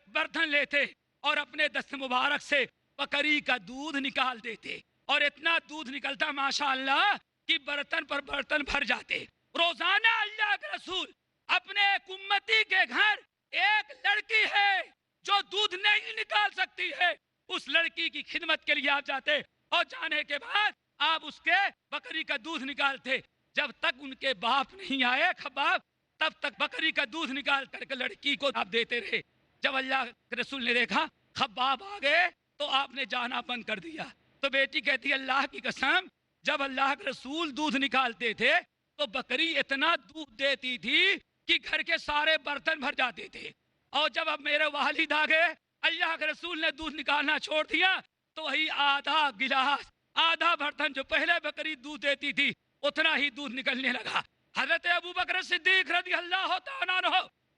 برتن لیتے اور اپنے دست مبارک سے بکری کا دودھ نکال دیتے، اور اتنا دودھ نکلتا ماشاءاللہ کہ برتن پر برتن بھر جاتے۔ روزانہ اللہ کے رسول اپنے ایک امتی کے گھر ایک لڑکی ہے جو دودھ نہیں نکال سکتی ہے، اس لڑکی کی خدمت کے لیے آپ جاتے، اور جانے کے بعد آپ اس کے بکری کا دودھ نکالتے۔ جب تک ان کے باپ نہیں آئے خباب، تب تک بکری کا دودھ نکال کر کے لڑکی کو آپ دیتے رہے۔ جب اللہ کے رسول نے دیکھا خباب آ گئے تو آپ نے جانا بند کر دیا. تو بیٹی کہتی اللہ کی قسم جب اللہ کے رسول دودھ نکالتے تھے تو بکری اتنا دودھ دیتی تھی کہ گھر کے سارے برتن بھر جاتے تھے. اور جب اب میرے والد آ گئے اللہ کے رسول نے دودھ نکالنا چھوڑ دیا تو وہی آدھا گلاس آدھا برتن جو پہلے بکری دودھ دیتی تھی اتنا ہی دودھ نکلنے لگا. حضرت ابو بکر صدیق رضی اللہ تعالیٰ عنہ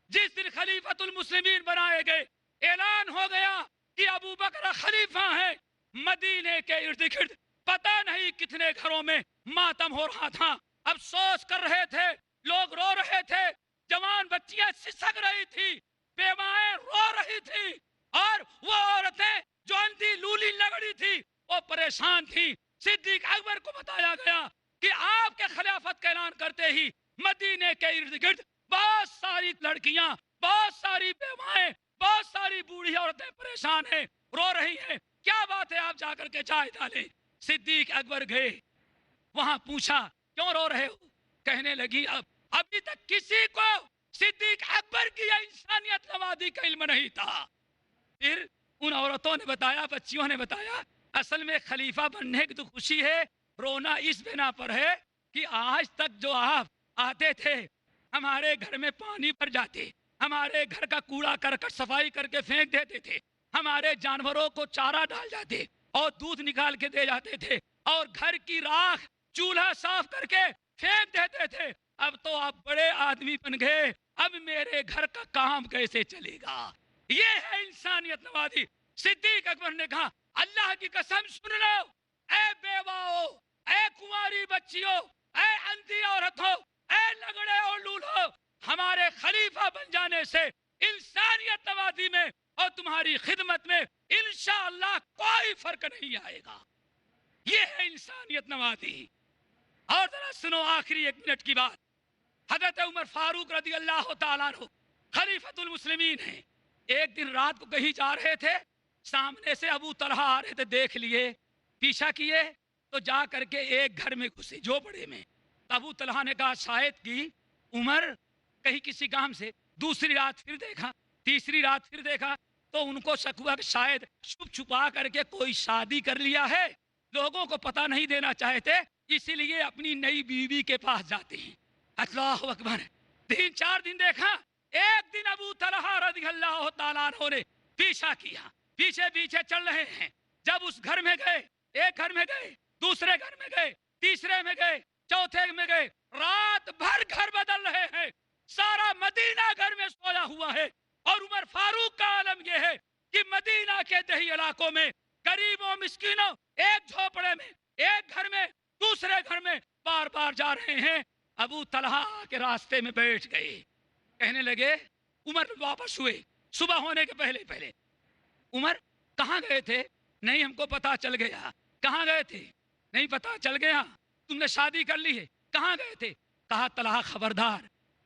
جس دن خلیفۃ المسلمین بنائے گئے اعلان ہو گیا کہ ابو بکر خلیفہ ہیں. مدینے کے ارد گرد پتہ نہیں کتنے گھروں میں ماتم ہو رہا تھا. افسوس کر رہے تھے, لوگ رو رہے تھے, جوان بچیاں سسک رہی تھی, بیوائیں رو رہی تھی, اور وہ عورتیں جو اندھی لولی لگڑی تھی وہ پریشان تھی. صدیق اکبر کو بتایا گیا کہ آپ کے خلافت کا اعلان کرتے ہی مدینے کے ارد گرد بہت ساری لڑکیاں, بہت ساری بیوائیں, بہت ساری بوڑھی عورتیں پریشان ہیں, رو رہی ہیں. کیا بات ہے, آپ جا کر کے چائے ڈالیں. صدیق اکبر گئے, وہاں پوچھا کیوں رو رہے ہو؟ کہنے لگی ابھی تک کسی کو صدیق اکبر کی یا انسانیت نوازی کا علم نہیں تھا. پھر ان عورتوں نے بتایا, بچیوں نے بتایا اصل میں خلیفہ بننے کی تو خوشی ہے, رونا اس بنا پر ہے کہ آج تک جو آپ آتے تھے ہمارے گھر میں پانی بھر جاتے, ہمارے گھر کا کوڑا کرکٹ صفائی کر کے پھینک دیتے تھے, ہمارے جانوروں کو چارہ ڈال جاتے اور دودھ نکال کے دے جاتے تھے, اور گھر کی راکھ چولہا صاف کر کے پھینک دیتے تھے. اب تو آپ بڑے آدمی بن گئے, اب میرے گھر کا کام کیسے چلے گا؟ یہ ہے انسانیت نوازی. صدیق اکبر نے کہا اللہ کی قسم سن لو, اے بیواؤ, اے کنواری بچیوں, اے اندھی عورتوں, اے لگڑے اور لولو, ہمارے خلیفہ بن جانے سے انسانیت نوازی میں اور تمہاری خدمت میں انشاءاللہ کوئی فرق نہیں آئے گا. یہ ہے انسانیت نوازی. اور ذرا سنو آخری 1 منٹ کی بات. حضرت عمر فاروق رضی اللہ تعالیٰ عنہ خلیفۃ المسلمین ہیں. ایک دن رات کو کہیں جا رہے تھے, سامنے سے ابو طلحہ آ رہے تھے, دیکھ لیے, پیچھا کیے تو جا کر کے ایک گھر میں گھسے جھوپڑے میں. تو ابو طلحہ نے کہا شاید کہ عمر کہیں کسی کام سے. دوسری رات پھر دیکھا, تیسری رات پھر دیکھا تو ان کو شک ہوا کہ شاید چھپ چھپا کر کے کوئی شادی کر لیا ہے, لوگوں کو پتہ نہیں دینا چاہتے, اسی لیے اپنی نئی بیوی کے پاس جاتے ہیں. اللہ اکبر. 3-4 دن دیکھا, ایک دن ابو طلحہ رضی اللہ تعالیٰ عنہ نے پیچھا کیا, پیچھے پیچھے چل رہے ہیں. جب اس گھر میں گئے, ایک گھر میں گئے, دوسرے گھر میں گئے, تیسرے میں گئے, چوتھے میں گئے, رات بھر گھر بدل رہے ہیں. سارا مدینہ گھر میں سویا ہوا ہے. اور عمر فاروق کا عالم یہ ہے کہ مدینہ کے دیہی علاقوں میں غریبوں مسکینوں ایک جھوپڑے میں, ایک گھر میں, دوسرے گھر میں بار بار جا رہے ہیں. ابو طلحہ کے راستے میں بیٹھ گئے, کہنے لگے, عمر واپس ہوئے صبح ہونے کے پہلے پہلے. عمر کہاں گئے تھے؟ نہیں ہم کو پتا چل گیا. کہاں گئے تھے؟ نہیں پتا چل گیا. تم نے شادی کر لی ہے, کہاں گئے تھے؟ کہا طلحہ خبردار,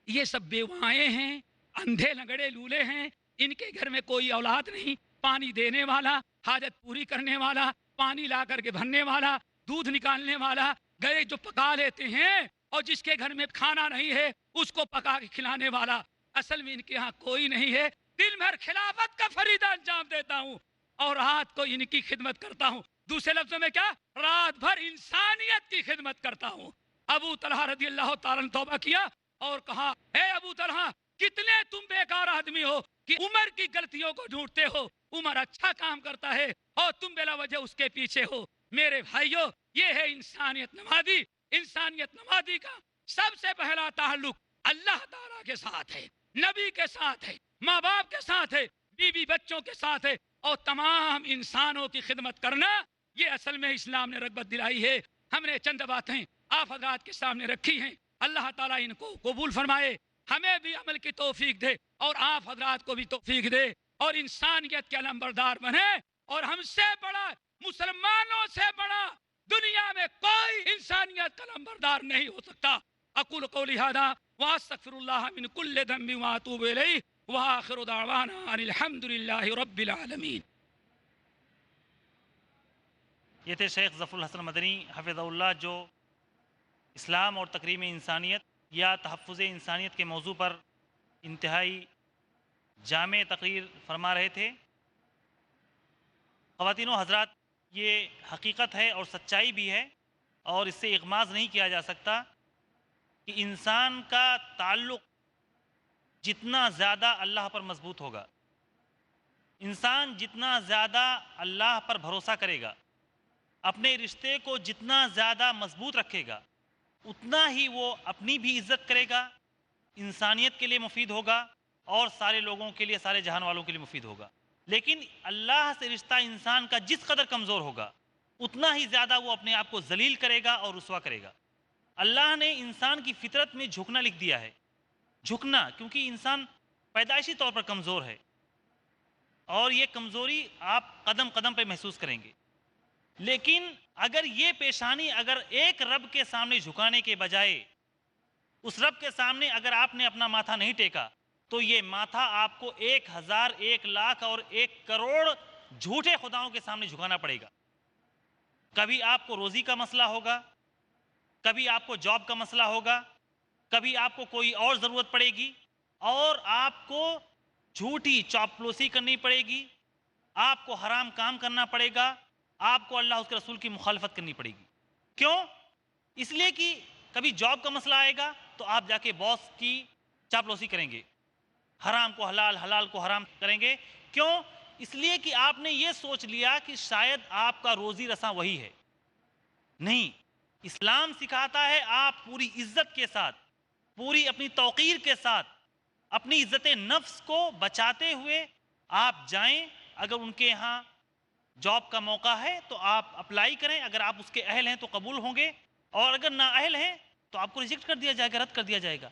یہ سب بیوائیں ہیں, اندھے لنگڑے لولے ہیں, ان کے گھر میں کوئی اولاد نہیں, پانی دینے والا, حاجت پوری کرنے والا, پانی لا کر کے بھرنے والا, دودھ نکالنے والا, گئے جو پکا لیتے ہیں, اور جس کے گھر میں کھانا نہیں ہے اس کو پکا کے کھلانے والا. اصل میں ان کے ہاں کوئی نہیں ہے. دن بھر خلافت کا فریضہ انجام دیتا ہوں اور رات کو ان کی خدمت کرتا ہوں. دوسرے لفظوں میں کیا, رات بھر انسانیت کی خدمت کرتا ہوں. ابو طلحہ رضی اللہ تعالیٰ نے توبہ کیا اور کہا, اے ابو طلحہ کتنے تم بیکار آدمی ہو کہ عمر کی غلطیوں کو ڈھونڈتے ہو. عمر اچھا کام کرتا ہے اور تم بلا وجہ اس کے پیچھے ہو. میرے بھائیو, یہ ہے انسانیت نوازی. انسانیت نوازی کا سب سے پہلا تعلق اللہ تعالیٰ کے ساتھ ہے, نبی کے ساتھ ہے, ماں باپ کے ساتھ ہے, بیوی بچوں کے ساتھ ہے, اور تمام انسانوں کی خدمت کرنا. یہ اصل میں اسلام نے رغبت دلائی ہے. ہم نے چند باتیں آپ حضرات کے سامنے رکھی ہیں. اللہ تعالیٰ ان کو قبول فرمائے, ہمیں بھی عمل کی توفیق دے اور آپ حضرات کو بھی توفیق دے, اور انسانیت کے علمبردار بنے. اور ہم سے بڑا, مسلمانوں سے بڑا دنیا میں کوئی انسانیت کا علمبردار نہیں ہو سکتا. اقول قولی ھذا واستغفر اللہ من کل ذنب واتوب الیہ وآخر دعوانا ان الحمد للہ رب العالمین. یہ تھے شیخ ظفر الحسن مدنی حفظہ اللہ, جو اسلام اور تکریم انسانیت یا تحفظ انسانیت کے موضوع پر انتہائی جامع تقریر فرما رہے تھے. خواتین و حضرات، یہ حقیقت ہے اور سچائی بھی ہے، اور اس سے اغماض نہیں کیا جا سکتا کہ انسان کا تعلق جتنا زیادہ اللہ پر مضبوط ہوگا، انسان جتنا زیادہ اللہ پر بھروسہ کرے گا، اپنے رشتے کو جتنا زیادہ مضبوط رکھے گا، اتنا ہی وہ اپنی بھی عزت کرے گا، انسانیت کے لیے مفید ہوگا، اور سارے لوگوں کے لیے، سارے جہان والوں کے لیے مفید ہوگا۔ لیکن اللہ سے رشتہ انسان کا جس قدر کمزور ہوگا، اتنا ہی زیادہ وہ اپنے آپ کو ذلیل کرے گا اور رسوا کرے گا۔ اللہ نے انسان کی فطرت میں جھکنا لکھ دیا ہے، جھکنا، کیونکہ انسان پیدائشی طور پر کمزور ہے، اور یہ کمزوری آپ قدم قدم پہ محسوس کریں گے۔ لیکن اگر یہ پیشانی اگر ایک رب کے سامنے جھکانے کے بجائے اس رب کے سامنے اگر آپ نے اپنا ماتھا نہیں ٹیکا، تو یہ ماتھا آپ کو 1000، 1,00,000 اور 1,00,00,000 جھوٹے خداؤں کے سامنے جھکانا پڑے گا۔ کبھی آپ کو روزی کا مسئلہ ہوگا، کبھی آپ کو جاب کا مسئلہ ہوگا، کبھی آپ کو کوئی اور ضرورت پڑے گی، اور آپ کو جھوٹی چاپلوسی کرنی پڑے گی، آپ کو حرام کام کرنا پڑے گا، آپ کو اللہ اس کے رسول کی مخالفت کرنی پڑے گی۔ کیوں؟ اس لیے کہ کبھی جاب کا مسئلہ آئے گا تو آپ جا کے باس کی چاپلوسی کریں گے، حرام کو حلال، حلال کو حرام کریں گے۔ کیوں؟ اس لیے کہ آپ نے یہ سوچ لیا کہ شاید آپ کا روزی رساں وہی ہے۔ نہیں، اسلام سکھاتا ہے آپ پوری عزت کے ساتھ، پوری اپنی توقیر کے ساتھ، اپنی عزت نفس کو بچاتے ہوئے آپ جائیں۔ اگر ان کے ہاں جاب کا موقع ہے تو آپ اپلائی کریں، اگر آپ اس کے اہل ہیں تو قبول ہوں گے، اور اگر نااہل ہیں تو آپ کو ریجیکٹ کر دیا جائے گا، رد کر دیا جائے گا۔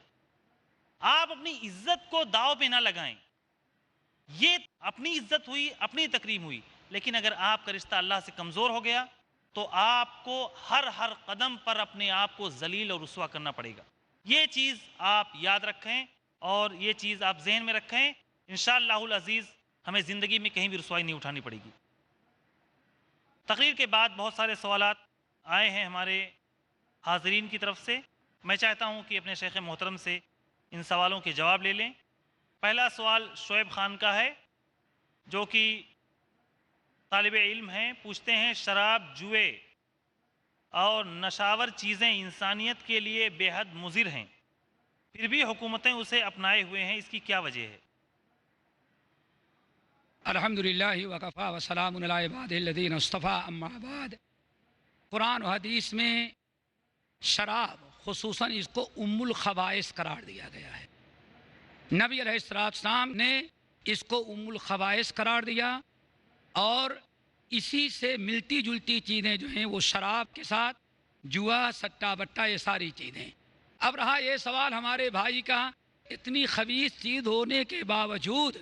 آپ اپنی عزت کو داؤ پہ نہ لگائیں، یہ اپنی عزت ہوئی، اپنی تکریم ہوئی۔ لیکن اگر آپ کا رشتہ اللہ سے کمزور ہو گیا تو آپ کو ہر قدم پر اپنے آپ کو ذلیل اور رسوا کرنا پڑے گا۔ یہ چیز آپ یاد رکھیں، اور یہ چیز آپ ذہن میں رکھیں۔ انشاءاللہ العزیز ہمیں زندگی میں کہیں بھی رسوائی نہیں اٹھانی پڑے گی۔ تقریر کے بعد بہت سارے سوالات آئے ہیں ہمارے حاضرین کی طرف سے، میں چاہتا ہوں کہ اپنے شیخ محترم سے ان سوالوں کے جواب لے لیں۔ پہلا سوال شعیب خان کا ہے، جو کہ طالب علم ہیں، پوچھتے ہیں شراب، جوئے اور نشاور چیزیں انسانیت کے لیے بے حد مضر ہیں، پھر بھی حکومتیں اسے اپنائے ہوئے ہیں، اس کی کیا وجہ ہے؟ الحمدللہ وکفا وسلام علی عبادہ الذین اصطفیٰ، اما بعد۔ قرآن و حدیث میں شراب خصوصاً اس کو ام الخبائث قرار دیا گیا ہے۔ نبی علیہ السلام نے اس کو ام الخبائث قرار دیا، اور اسی سے ملتی جلتی چیزیں جو ہیں وہ شراب کے ساتھ جوا، سٹا بٹا، یہ ساری چیزیں۔ اب رہا یہ سوال ہمارے بھائی کا، اتنی خبیث چیز ہونے کے باوجود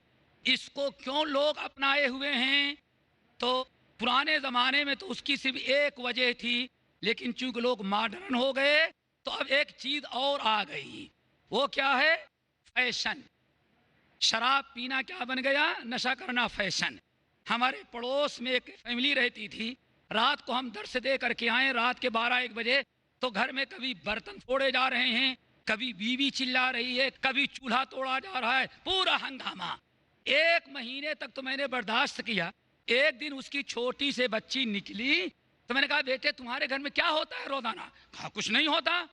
اس کو کیوں لوگ اپنائے ہوئے ہیں؟ تو پرانے زمانے میں تو اس کی صرف ایک وجہ تھی، لیکن چونکہ لوگ ماڈرن ہو گئے تو اب ایک چیز اور آ گئی۔ وہ کیا ہے؟ فیشن۔ شراب پینا کیا بن گیا؟ نشہ کرنا فیشن۔ ہمارے پڑوس میں ایک فیملی رہتی تھی، رات کو ہم درس دے کر کے آئیں، رات کے 12-1 بجے، تو گھر میں کبھی برتن پھوڑے جا رہے ہیں، کبھی بیوی چلا رہی ہے، کبھی چولہا توڑا جا رہا ہے، پورا ہنگامہ۔ 1 مہینے تک تو میں نے برداشت کیا۔ ایک دن اس کی چھوٹی سے بچی نکلی تو میں نے کہا بیٹے تمہارے گھر میں کیا ہوتا ہے روزانہ؟ کہا کچھ نہیں ہوتا۔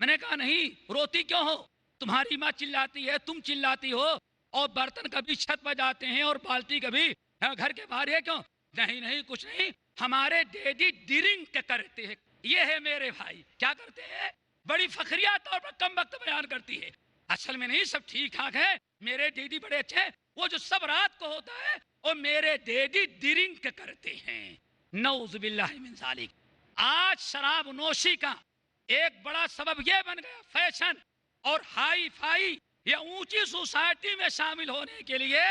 میں نے کہا نہیں، روتی کیوں ہو؟ تمہاری ماں چلاتی ہے، تم چلاتی ہو، اور برتن کبھی چھت پر جاتے ہیں اور بالٹی کبھی گھر کے باہر ہے، کیوں؟ نہیں کچھ نہیں، ہمارے ڈیڈی ڈرنک کرتے ہیں۔ یہ ہے میرے بھائی، کیا کرتے ہیں؟ بڑی فخریہ طور پر کم وقت بیان کرتی ہے، اصل میں نہیں، سب ٹھیک ٹھاک ہے، میرے ڈیڈی بڑے اچھے ہیں، وہ جو سب رات کو ہوتا ہے وہ میرے ڈیڈی ڈرنک کرتے ہیں۔ نعوذ باللہ من ذالک۔ آج شراب نوشی کا ایک بڑا سبب یہ بن گیا، فیشن اور ہائی فائی یا اونچی سوسائٹی میں شامل ہونے کے لیے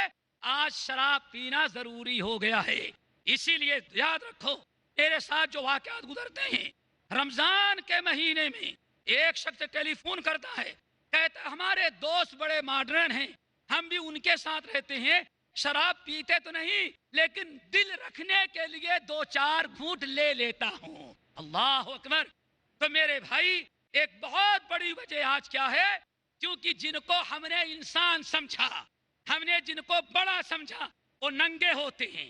آج شراب پینا ضروری ہو گیا ہے۔ اسی لیے یاد رکھو، میرے ساتھ جو واقعات گزرتے ہیں، رمضان کے مہینے میں ایک شخص ٹیلی فون کرتا ہے، کہتا ہے ہمارے دوست بڑے ماڈرن ہیں، ہم بھی ان کے ساتھ رہتے ہیں، شراب پیتے تو نہیں لیکن دل رکھنے کے لیے 2-4 گھونٹ لے لیتا ہوں۔ اللہ اکبر۔ تو میرے بھائی، ایک بہت بڑی وجہ آج کیا ہے؟ کیونکہ جن کو ہم نے انسان سمجھا، ہم نے جن کو بڑا سمجھا، وہ ننگے ہوتے ہیں،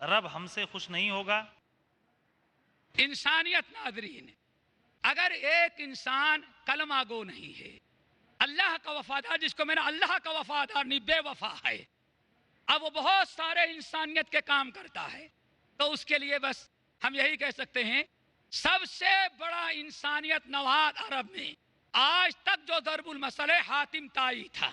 رب ہم سے خوش نہیں ہوگا؟ انسانیت ناظرین، اگر ایک انسان کلمہ گو نہیں ہے، اللہ کا وفادار، جس کو میں نے اللہ کا وفادار نہیں بے وفا ہے، اب وہ بہت سارے انسانیت کے کام کرتا ہے، تو اس کے لیے بس ہم یہی کہہ سکتے ہیں سب سے بڑا انسانیت نواز عرب میں آج تک جو ضرب المثل ہے حاتم طائی تھا۔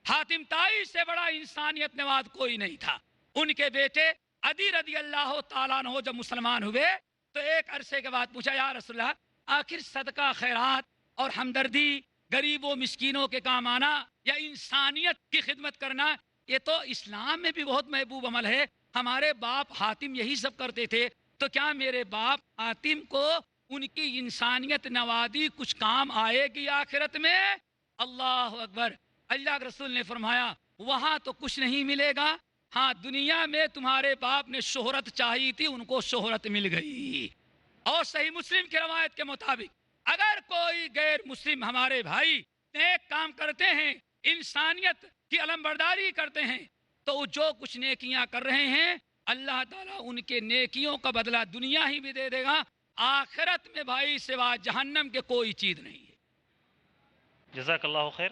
حاتم طائی سے بڑا انسانیت نواز کوئی نہیں تھا۔ ان کے بیٹے عدی رضی اللہ تعالیٰ عنہ جب مسلمان ہوئے تو ایک عرصے کے بعد پوچھا یا رسول اللہ، آخر صدقہ خیرات اور ہمدردی، غریبوں مسکینوں کے کام آنا یا انسانیت کی خدمت کرنا، یہ تو اسلام میں بھی بہت محبوب عمل ہے، ہمارے باپ حاتم یہی سب کرتے تھے، تو کیا میرے باپ حاتم کو ان کی انسانیت نوازی کچھ کام آئے گی آخرت میں؟ اللہ اکبر! اللہ کے رسول نے فرمایا وہاں تو کچھ نہیں ملے گا، ہاں دنیا میں تمہارے باپ نے شہرت چاہی تھی، ان کو شہرت مل گئی۔ اور صحیح مسلم کی روایت کے مطابق اگر کوئی غیر مسلم ہمارے بھائی نیک کام کرتے ہیں، انسانیت کی علمبرداری کرتے ہیں، تو جو کچھ نیکیاں کر رہے ہیں اللہ تعالیٰ ان کے نیکیوں کا بدلہ دنیا ہی بھی دے دے گا، آخرت میں بھائی سوا جہنم کے کوئی چیز نہیں ہے۔ جزاک اللہ خیر۔